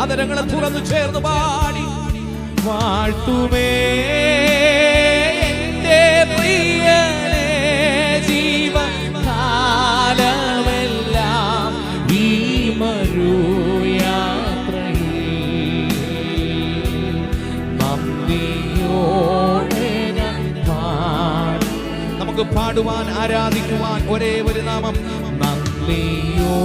അതരങ്ങളെ തുറന്നു ചേർന്ന് പാടി വാഴ്ത്തുമേ എന്റെ പ്രിയനെ ജീവകാലമെല്ലാം ഈ മരുയാത്രയിൽ നന്ദിയോടെ ഞാൻ പാടി. നമുക്ക് പാടുവാൻ ആരാധിക്കുവാൻ ഒരേ ഒരു നാമം നന്ദിയോ